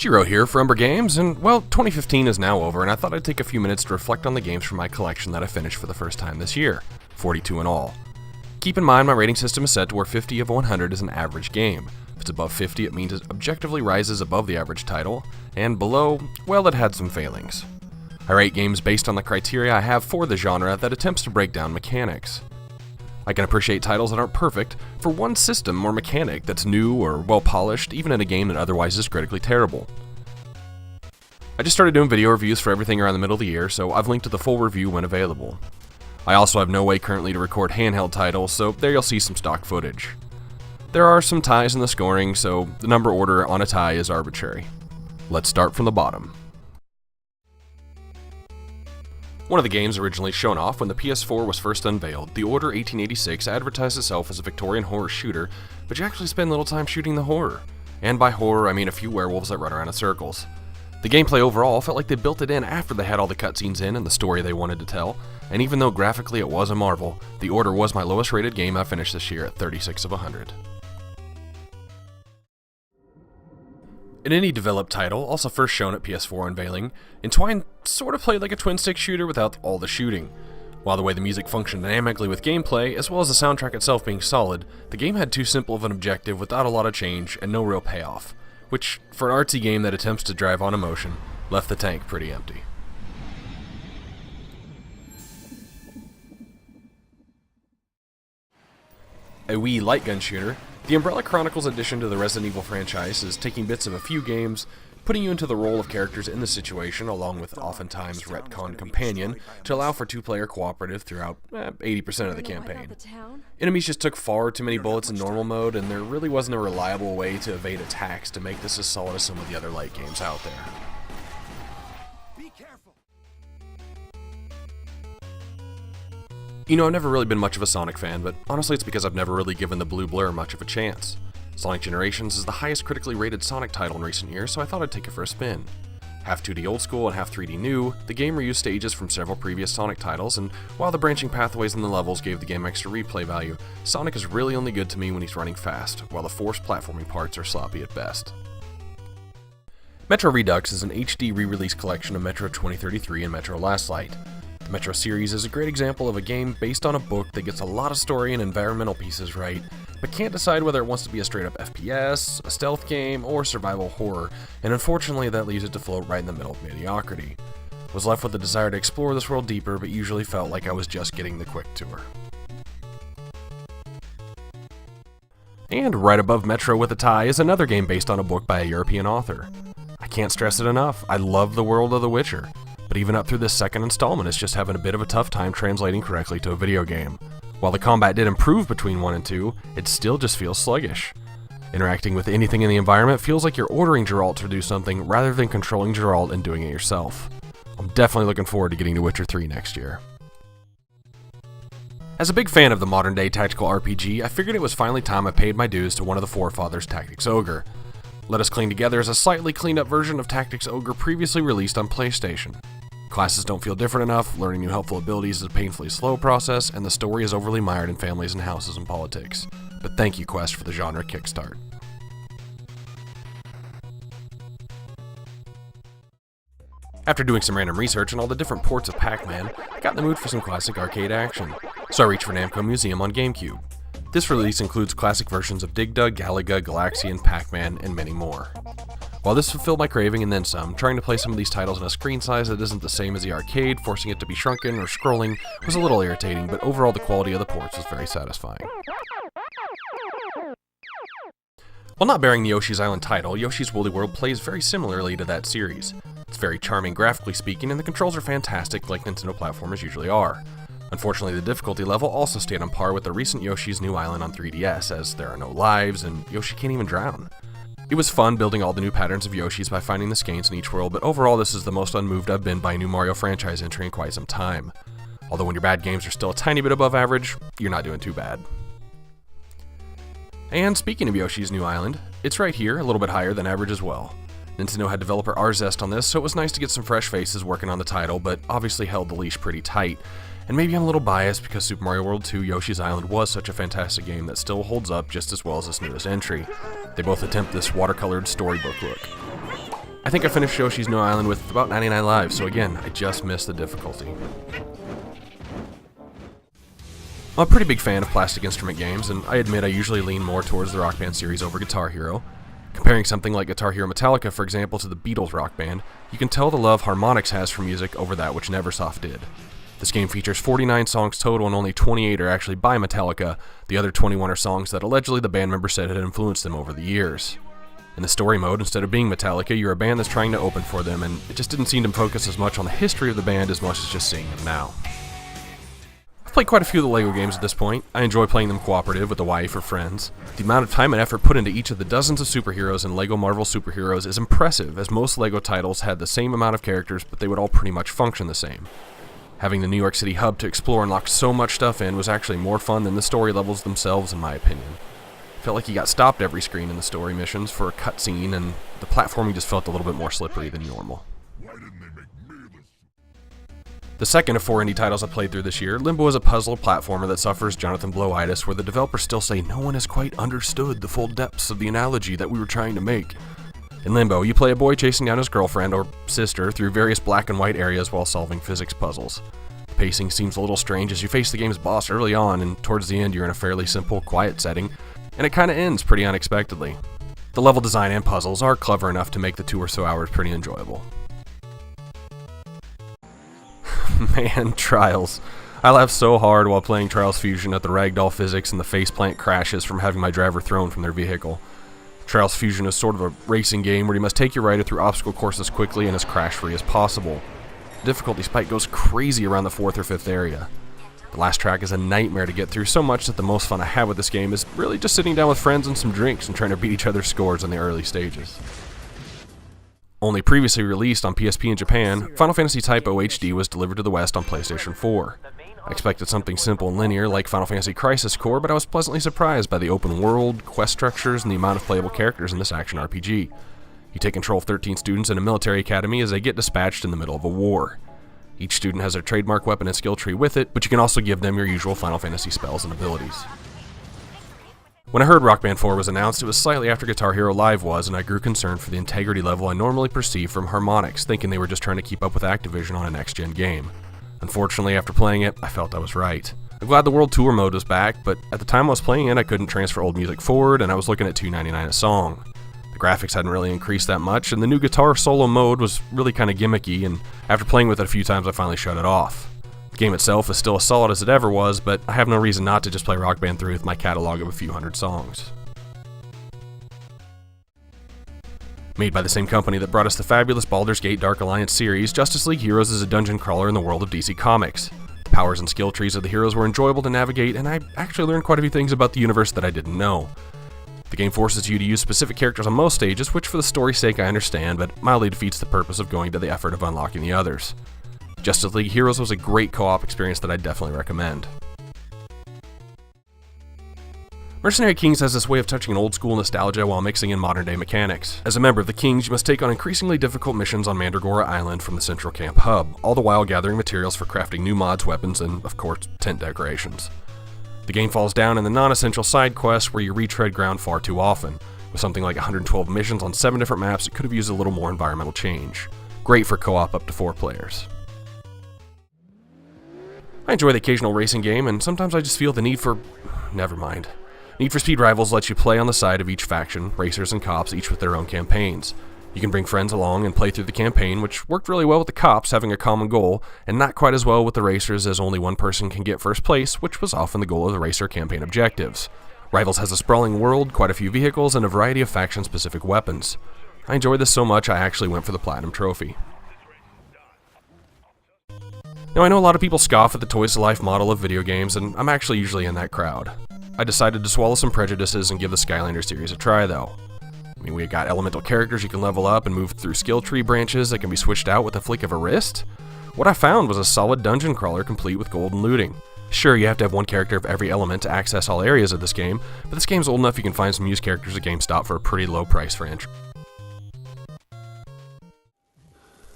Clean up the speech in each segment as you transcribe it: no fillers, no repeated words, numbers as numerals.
Gero here for Umbra Games, and well, 2015 is now over, and I thought I'd take a few minutes to reflect on the games from my collection that I finished for the first time this year, 42 in all. Keep in mind my rating system is set to where 50 of 100 is an average game. If it's above 50, it means it objectively rises above the average title, and below, well, it had some failings. I rate games based on the criteria I have for the genre that attempts to break down mechanics. I can appreciate titles that aren't perfect for one system or mechanic that's new or well polished, even in a game that otherwise is critically terrible. I just started doing video reviews for everything around the middle of the year, so I've linked to the full review when available. I also have no way currently to record handheld titles, so there you'll see some stock footage. There are some ties in the scoring, so the number order on a tie is arbitrary. Let's start from the bottom. One of the games originally shown off when the PS4 was first unveiled, The Order 1886 advertised itself as a Victorian horror shooter, but you actually spend little time shooting the horror. And by horror, I mean a few werewolves that run around in circles. The gameplay overall felt like they built it in after they had all the cutscenes in and the story they wanted to tell, and even though graphically it was a marvel, The Order was my lowest rated game I finished this year at 36 of 100. An indie-developed title, also first shown at PS4 unveiling, Entwine sort of played like a twin-stick shooter without all the shooting. While the way the music functioned dynamically with gameplay, as well as the soundtrack itself being solid, the game had too simple of an objective without a lot of change and no real payoff, which, for an artsy game that attempts to drive on emotion, left the tank pretty empty. A wee light gun shooter, the Umbrella Chronicles addition to the Resident Evil franchise is taking bits of a few games, putting you into the role of characters in the situation along with oftentimes retconned companion to allow for two-player cooperative throughout 80% of the campaign. Enemies just took far too many bullets in normal mode, and there really wasn't a reliable way to evade attacks to make this as solid as some of the other light games out there. You know, I've never really been much of a Sonic fan, but honestly it's because I've never really given the Blue Blur much of a chance. Sonic Generations is the highest critically rated Sonic title in recent years, so I thought I'd take it for a spin. Half 2D old school and half 3D new, the game reused stages from several previous Sonic titles, and while the branching pathways in the levels gave the game extra replay value, Sonic is really only good to me when he's running fast, while the forced platforming parts are sloppy at best. Metro Redux is an HD re-release collection of Metro 2033 and Metro Last Light. The Metro series is a great example of a game based on a book that gets a lot of story and environmental pieces right, but can't decide whether it wants to be a straight-up FPS, a stealth game, or survival horror, and unfortunately that leaves it to float right in the middle of mediocrity. Was left with the desire to explore this world deeper, but usually felt like I was just getting the quick tour. And right above Metro with a tie is another game based on a book by a European author. I can't stress it enough, I love the world of The Witcher. But even up through this second installment, it's just having a bit of a tough time translating correctly to a video game. While the combat did improve between 1 and 2, it still just feels sluggish. Interacting with anything in the environment feels like you're ordering Geralt to do something rather than controlling Geralt and doing it yourself. I'm definitely looking forward to getting to Witcher 3 next year. As a big fan of the modern day tactical RPG, I figured it was finally time I paid my dues to one of the forefathers, Tactics Ogre. Let Us Cling Together is a slightly cleaned up version of Tactics Ogre previously released on PlayStation. Classes don't feel different enough, learning new helpful abilities is a painfully slow process, and the story is overly mired in families and houses and politics. But thank you, Quest, for the genre kickstart. After doing some random research on all the different ports of Pac-Man, I got in the mood for some classic arcade action, so I reached for Namco Museum on GameCube. This release includes classic versions of Dig Dug, Galaga, Galaxian, Pac-Man, and many more. While this fulfilled my craving and then some, trying to play some of these titles in a screen size that isn't the same as the arcade, forcing it to be shrunken or scrolling, was a little irritating, but overall the quality of the ports was very satisfying. While not bearing the Yoshi's Island title, Yoshi's Woolly World plays very similarly to that series. It's very charming graphically speaking, and the controls are fantastic like Nintendo platformers usually are. Unfortunately, the difficulty level also stayed on par with the recent Yoshi's New Island on 3DS, as there are no lives, and Yoshi can't even drown. It was fun building all the new patterns of Yoshi's by finding the skeins in each world, but overall this is the most unmoved I've been by a new Mario franchise entry in quite some time. Although when your bad games are still a tiny bit above average, you're not doing too bad. And speaking of Yoshi's New Island, it's right here, a little bit higher than average as well. Nintendo had developer Arzest on this, so it was nice to get some fresh faces working on the title, but obviously held the leash pretty tight. And maybe I'm a little biased because Super Mario World 2 Yoshi's Island was such a fantastic game that still holds up just as well as this newest entry. They both attempt this watercolored storybook look. I think I finished Yoshi's New Island with about 99 lives, so again, I just missed the difficulty. I'm a pretty big fan of plastic instrument games, and I admit I usually lean more towards the Rock Band series over Guitar Hero. Comparing something like Guitar Hero Metallica, for example, to the Beatles Rock Band, you can tell the love Harmonix has for music over that which Neversoft did. This game features 49 songs total and only 28 are actually by Metallica. The other 21 are songs that allegedly the band member said had influenced them over the years. In the story mode, instead of being Metallica, you're a band that's trying to open for them, and it just didn't seem to focus as much on the history of the band as much as just seeing them now. I've played quite a few of the LEGO games at this point. I enjoy playing them cooperative with a wife or friends. The amount of time and effort put into each of the dozens of superheroes in LEGO Marvel Superheroes is impressive, as most LEGO titles had the same amount of characters, but they would all pretty much function the same. Having the New York City hub to explore and lock so much stuff in was actually more fun than the story levels themselves, in my opinion. Felt like you got stopped every screen in the story missions for a cutscene, and the platforming just felt a little bit more slippery than normal. The second of 4 indie titles I played through this year, Limbo is a puzzle platformer that suffers Jonathan Blow-itis, where the developers still say no one has quite understood the full depths of the analogy that we were trying to make. In Limbo, you play a boy chasing down his girlfriend or sister through various black and white areas while solving physics puzzles. The pacing seems a little strange as you face the game's boss early on, and towards the end you're in a fairly simple, quiet setting, and it kinda ends pretty unexpectedly. The level design and puzzles are clever enough to make the 2 or so hours pretty enjoyable. Man, Trials. I laughed so hard while playing Trials Fusion at the ragdoll physics and the faceplant crashes from having my driver thrown from their vehicle. Trials Fusion is sort of a racing game where you must take your rider through obstacle courses quickly and as crash-free as possible. The difficulty spike goes crazy around the 4th or 5th area. The last track is a nightmare to get through, so much that the most fun I have with this game is really just sitting down with friends and some drinks and trying to beat each other's scores in the early stages. Only previously released on PSP in Japan, Final Fantasy Type O HD was delivered to the West on PlayStation 4. I expected something simple and linear like Final Fantasy Crisis Core, but I was pleasantly surprised by the open world, quest structures, and the amount of playable characters in this action RPG. You take control of 13 students in a military academy as they get dispatched in the middle of a war. Each student has their trademark weapon and skill tree with it, but you can also give them your usual Final Fantasy spells and abilities. When I heard Rock Band 4 was announced, it was slightly after Guitar Hero Live was, and I grew concerned for the integrity level I normally perceive from Harmonix, thinking they were just trying to keep up with Activision on a next-gen game. Unfortunately, after playing it, I felt I was right. I'm glad the World Tour mode was back, but at the time I was playing it, I couldn't transfer old music forward, and I was looking at $2.99 a song. The graphics hadn't really increased that much, and the new guitar solo mode was really kind of gimmicky, and after playing with it a few times, I finally shut it off. The game itself is still as solid as it ever was, but I have no reason not to just play Rock Band 3 with my catalog of a few hundred songs. Made by the same company that brought us the fabulous Baldur's Gate Dark Alliance series, Justice League Heroes is a dungeon crawler in the world of DC Comics. The powers and skill trees of the heroes were enjoyable to navigate, and I actually learned quite a few things about the universe that I didn't know. The game forces you to use specific characters on most stages, which for the story's sake I understand, but mildly defeats the purpose of going to the effort of unlocking the others. Justice League Heroes was a great co-op experience that I'd definitely recommend. Mercenary Kings has this way of touching an old-school nostalgia while mixing in modern-day mechanics. As a member of the Kings, you must take on increasingly difficult missions on Mandragora Island from the Central Camp hub, all the while gathering materials for crafting new mods, weapons, and, of course, tent decorations. The game falls down in the non-essential side quests where you retread ground far too often. With something like 112 missions on 7 different maps, it could have used a little more environmental change. Great for co-op up to 4 players. I enjoy the occasional racing game, and sometimes I just feel the need for... never mind. Need for Speed Rivals lets you play on the side of each faction, racers and cops, each with their own campaigns. You can bring friends along and play through the campaign, which worked really well with the cops having a common goal, and not quite as well with the racers as only one person can get first place, which was often the goal of the racer campaign objectives. Rivals has a sprawling world, quite a few vehicles, and a variety of faction-specific weapons. I enjoyed this so much I actually went for the Platinum Trophy. Now I know a lot of people scoff at the Toys to Life model of video games, and I'm actually usually in that crowd. I decided to swallow some prejudices and give the Skylander series a try though. I mean, we got elemental characters you can level up and move through skill tree branches that can be switched out with a flick of a wrist. What I found was a solid dungeon crawler complete with gold and looting. Sure, you have to have one character of every element to access all areas of this game, but this game's old enough you can find some used characters at GameStop for a pretty low price for entry.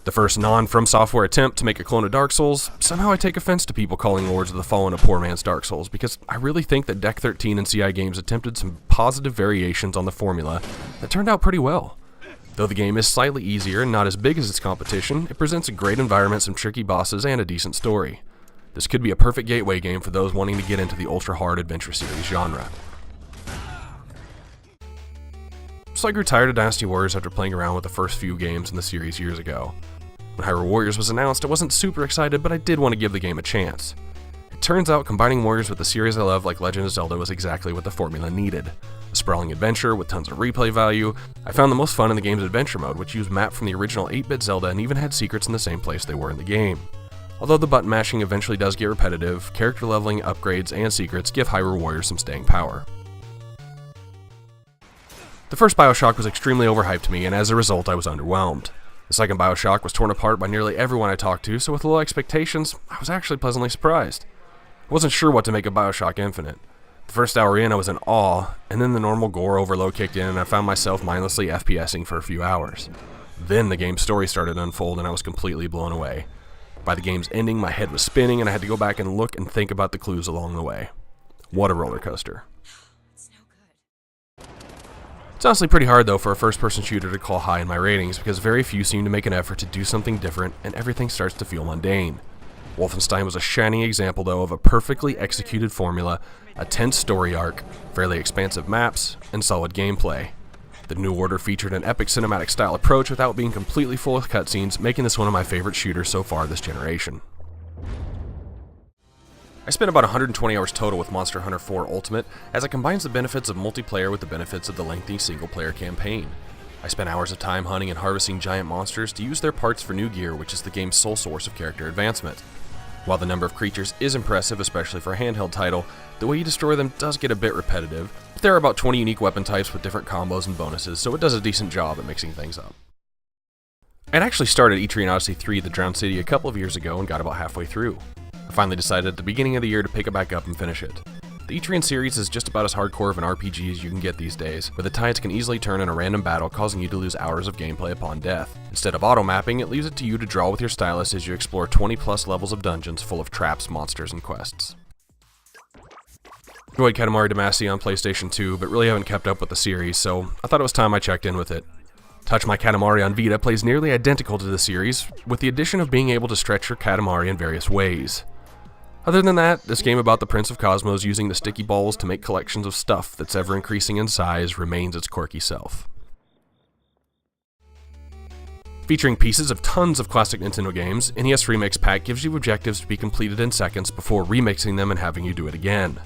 The first non-From Software attempt to make a clone of Dark Souls, somehow I take offense to people calling Lords of the Fallen a poor man's Dark Souls, because I really think that Deck 13 and CI Games attempted some positive variations on the formula that turned out pretty well. Though the game is slightly easier and not as big as its competition, it presents a great environment, some tricky bosses, and a decent story. This could be a perfect gateway game for those wanting to get into the ultra-hard adventure series genre. So I grew tired of Dynasty Warriors after playing around with the first few games in the series years ago. When Hyrule Warriors was announced, I wasn't super excited, but I did want to give the game a chance. It turns out combining Warriors with the series I love like Legend of Zelda was exactly what the formula needed. A sprawling adventure with tons of replay value. I found the most fun in the game's adventure mode, which used map from the original 8-bit Zelda and even had secrets in the same place they were in the game. Although the button mashing eventually does get repetitive, character leveling, upgrades, and secrets give Hyrule Warriors some staying power. The first Bioshock was extremely overhyped to me, and as a result I was underwhelmed. The second Bioshock was torn apart by nearly everyone I talked to, so with low expectations, I was actually pleasantly surprised. I wasn't sure what to make of Bioshock Infinite. The first hour in I was in awe, and then the normal gore overload kicked in and I found myself mindlessly FPSing for a few hours. Then the game's story started to unfold and I was completely blown away. By the game's ending, my head was spinning and I had to go back and look and think about the clues along the way. What a roller coaster. It's honestly pretty hard though for a first-person shooter to call high in my ratings because very few seem to make an effort to do something different and everything starts to feel mundane. Wolfenstein was a shining example though of a perfectly executed formula, a tense story arc, fairly expansive maps, and solid gameplay. The New Order featured an epic cinematic style approach without being completely full of cutscenes, making this one of my favorite shooters so far this generation. I spent about 120 hours total with Monster Hunter 4 Ultimate, as it combines the benefits of multiplayer with the benefits of the lengthy single-player campaign. I spent hours of time hunting and harvesting giant monsters to use their parts for new gear, which is the game's sole source of character advancement. While the number of creatures is impressive, especially for a handheld title, the way you destroy them does get a bit repetitive, but there are about 20 unique weapon types with different combos and bonuses, so it does a decent job at mixing things up. I'd actually started Etrian Odyssey 3 The Drowned City a couple of years ago and got about halfway through. I finally decided at the beginning of the year to pick it back up and finish it. The Etrian series is just about as hardcore of an RPG as you can get these days, where the tides can easily turn in a random battle, causing you to lose hours of gameplay upon death. Instead of auto-mapping, it leaves it to you to draw with your stylus as you explore 20+ levels of dungeons full of traps, monsters, and quests. I enjoyed Katamari Damacy on PlayStation 2, but really haven't kept up with the series, so I thought it was time I checked in with it. Touch My Katamari on Vita plays nearly identical to the series, with the addition of being able to stretch your Katamari in various ways. Other than that, this game about the Prince of Cosmos using the sticky balls to make collections of stuff that's ever increasing in size remains its quirky self. Featuring pieces of tons of classic Nintendo games, NES Remix Pack gives you objectives to be completed in seconds before remixing them and having you do it again.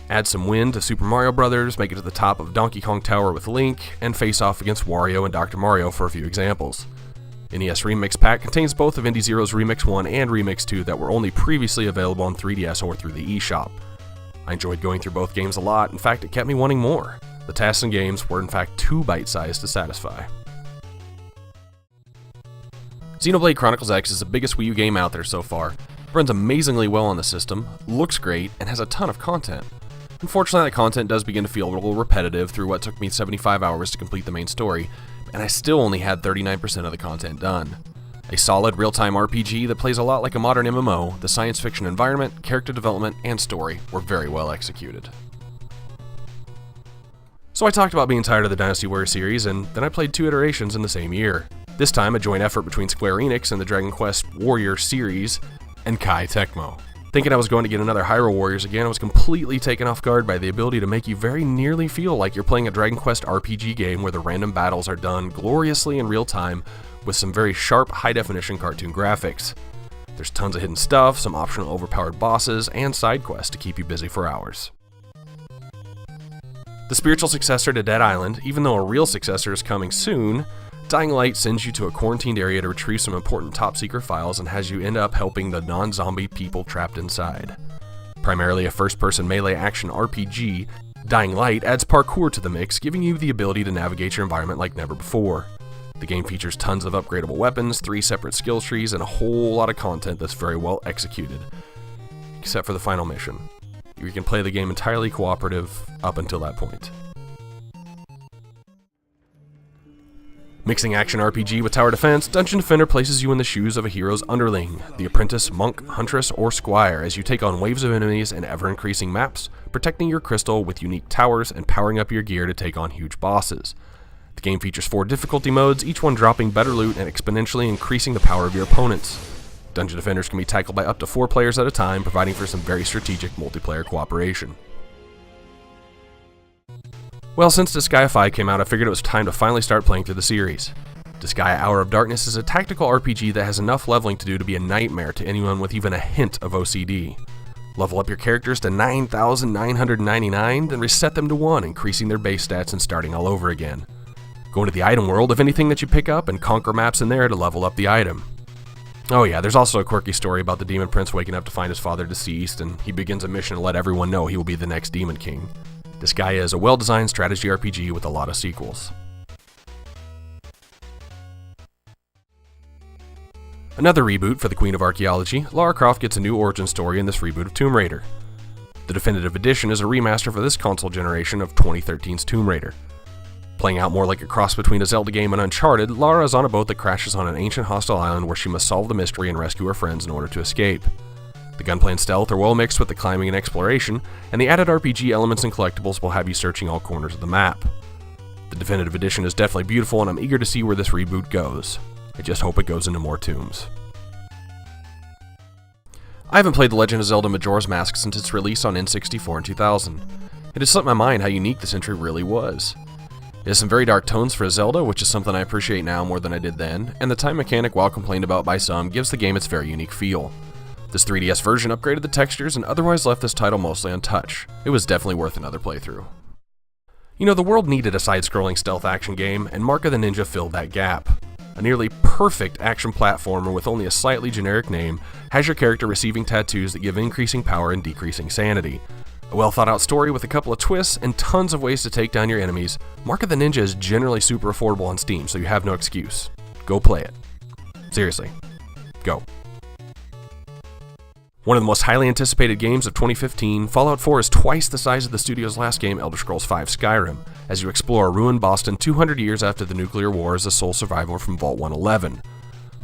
Add some wind to Super Mario Bros., make it to the top of Donkey Kong Tower with Link, and face off against Wario and Dr. Mario for a few examples. NES Remix Pack contains both of Indie Zero's Remix 1 and Remix 2 that were only previously available on 3DS or through the eShop. I enjoyed going through both games a lot, in fact it kept me wanting more. The tasks and games were in fact too bite-sized to satisfy. Xenoblade Chronicles X is the biggest Wii U game out there so far. It runs amazingly well on the system, looks great, and has a ton of content. Unfortunately, that content does begin to feel a little repetitive through what took me 75 hours to complete the main story, and I still only had 39% of the content done. A solid real-time RPG that plays a lot like a modern MMO, the science fiction environment, character development, and story were very well executed. So I talked about being tired of the Dynasty Warriors series, and then I played 2 iterations in the same year. This time a joint effort between Square Enix and the Dragon Quest Warrior series, and Kai Tecmo. Thinking I was going to get another Hyrule Warriors again, I was completely taken off guard by the ability to make you very nearly feel like you're playing a Dragon Quest RPG game where the random battles are done gloriously in real time with some very sharp, high-definition cartoon graphics. There's tons of hidden stuff, some optional overpowered bosses, and side quests to keep you busy for hours. The spiritual successor to Dead Island, even though a real successor is coming soon, Dying Light sends you to a quarantined area to retrieve some important top-secret files and has you end up helping the non-zombie people trapped inside. Primarily a first-person melee action RPG, Dying Light adds parkour to the mix, giving you the ability to navigate your environment like never before. The game features tons of upgradable weapons, 3 separate skill trees, and a whole lot of content that's very well executed. Except for the final mission. You can play the game entirely cooperative up until that point. Mixing action RPG with tower defense, Dungeon Defender places you in the shoes of a hero's underling, the apprentice, monk, huntress, or squire, as you take on waves of enemies in ever-increasing maps, protecting your crystal with unique towers and powering up your gear to take on huge bosses. The game features 4 difficulty modes, each one dropping better loot and exponentially increasing the power of your opponents. Dungeon defenders can be tackled by up to 4 players at a time, providing for some very strategic multiplayer cooperation. Well, since Disgaea 5 came out, I figured it was time to finally start playing through the series. Disgaea Hour of Darkness is a tactical RPG that has enough leveling to do to be a nightmare to anyone with even a hint of OCD. Level up your characters to 9,999, then reset them to 1, increasing their base stats and starting all over again. Go into the item world of anything that you pick up and conquer maps in there to level up the item. Oh yeah, there's also a quirky story about the Demon Prince waking up to find his father deceased, and he begins a mission to let everyone know he will be the next Demon King. Disgaea is a well-designed strategy RPG with a lot of sequels. Another reboot for the Queen of Archaeology, Lara Croft gets a new origin story in this reboot of Tomb Raider. The Definitive Edition is a remaster for this console generation of 2013's Tomb Raider. Playing out more like a cross between a Zelda game and Uncharted, Lara is on a boat that crashes on an ancient hostile island where she must solve the mystery and rescue her friends in order to escape. The gunplay and stealth are well mixed with the climbing and exploration, and the added RPG elements and collectibles will have you searching all corners of the map. The Definitive Edition is definitely beautiful, and I'm eager to see where this reboot goes. I just hope it goes into more tombs. I haven't played The Legend of Zelda Majora's Mask since its release on N64 in 2000. It has slipped my mind how unique this entry really was. It has some very dark tones for a Zelda, which is something I appreciate now more than I did then, and the time mechanic, while complained about by some, gives the game its very unique feel. This 3DS version upgraded the textures and otherwise left this title mostly untouched. It was definitely worth another playthrough. You know, the world needed a side-scrolling stealth action game, and Mark of the Ninja filled that gap. A nearly perfect action platformer with only a slightly generic name has your character receiving tattoos that give increasing power and decreasing sanity. A well-thought-out story with a couple of twists and tons of ways to take down your enemies, Mark of the Ninja is generally super affordable on Steam, so you have no excuse. Go play it. Seriously. Go. One of the most highly anticipated games of 2015, Fallout 4 is twice the size of the studio's last game, Elder Scrolls V: Skyrim, as you explore a ruined Boston 200 years after the nuclear war as a sole survivor from Vault 111.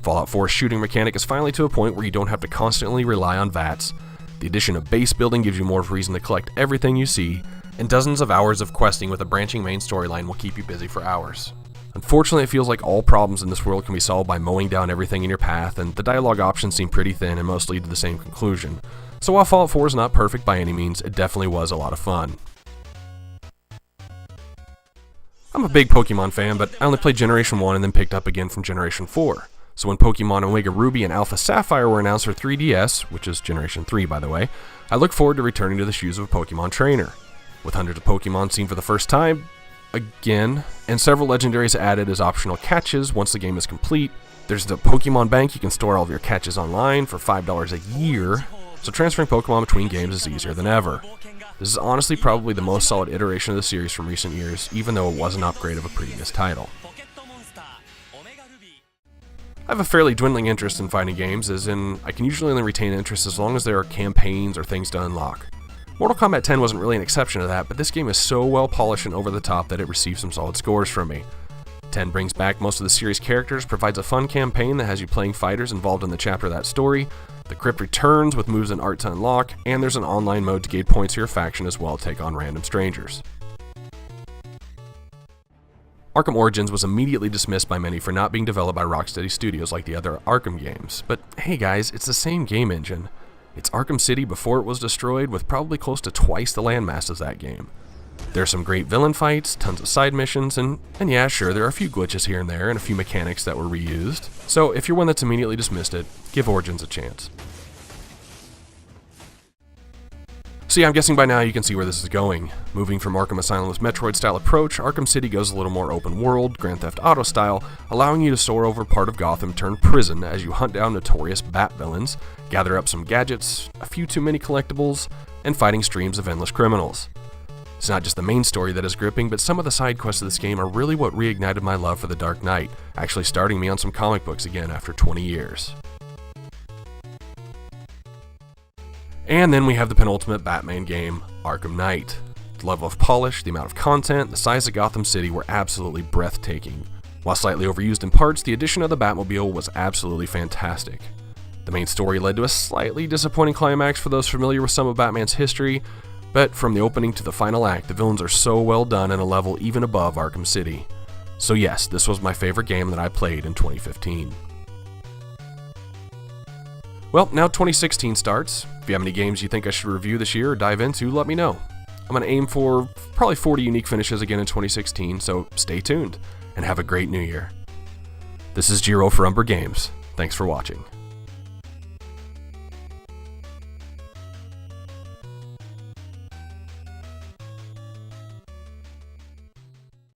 Fallout 4's shooting mechanic is finally to a point where you don't have to constantly rely on VATS. The addition of base building gives you more of a reason to collect everything you see, and dozens of hours of questing with a branching main storyline will keep you busy for hours. Unfortunately, it feels like all problems in this world can be solved by mowing down everything in your path, and the dialogue options seem pretty thin and most lead to the same conclusion. So while Fallout 4 is not perfect by any means, it definitely was a lot of fun. I'm a big Pokemon fan, but I only played Generation 1 and then picked up again from Generation 4. So when Pokemon Omega Ruby and Alpha Sapphire were announced for 3DS, which is Generation 3 by the way, I look forward to returning to the shoes of a Pokemon trainer. With hundreds of Pokemon seen for the first time, again, and several legendaries added as optional catches once the game is complete, there's the Pokemon Bank. You can store all of your catches online for $5 a year, so transferring Pokemon between games is easier than ever. This is honestly probably the most solid iteration of the series from recent years, even though it was an upgrade of a previous title. I have a fairly dwindling interest in fighting games, as in, I can usually only retain interest as long as there are campaigns or things to unlock. Mortal Kombat 10 wasn't really an exception to that, but this game is so well polished and over the top that it received some solid scores from me. 10 brings back most of the series' characters, provides a fun campaign that has you playing fighters involved in the chapter of that story, the crypt returns with moves and art to unlock, and there's an online mode to gain points for your faction as well as take on random strangers. Arkham Origins was immediately dismissed by many for not being developed by Rocksteady Studios like the other Arkham games, but hey guys, it's the same game engine. It's Arkham City before it was destroyed, with probably close to twice the landmass of that game. There's some great villain fights, tons of side missions, and yeah, sure, there are a few glitches here and there, and a few mechanics that were reused. So if you're one that's immediately dismissed it, give Origins a chance. So yeah, I'm guessing by now you can see where this is going. Moving from Arkham Asylum's Metroid-style approach, Arkham City goes a little more open-world, Grand Theft Auto style, allowing you to soar over part of Gotham turned prison as you hunt down notorious Bat villains, gather up some gadgets, a few too many collectibles, and fighting streams of endless criminals. It's not just the main story that is gripping, but some of the side quests of this game are really what reignited my love for the Dark Knight, actually starting me on some comic books again after 20 years. And then we have the penultimate Batman game, Arkham Knight. The level of polish, the amount of content, the size of Gotham City were absolutely breathtaking. While slightly overused in parts, the addition of the Batmobile was absolutely fantastic. The main story led to a slightly disappointing climax for those familiar with some of Batman's history, but from the opening to the final act, the villains are so well done at a level even above Arkham City. So yes, this was my favorite game that I played in 2015. Well, now 2016 starts. If you have any games you think I should review this year or dive into, let me know. I'm going to aim for probably 40 unique finishes again in 2016, so stay tuned, and have a great new year. This is Gero for Umbra Games. Thanks for watching.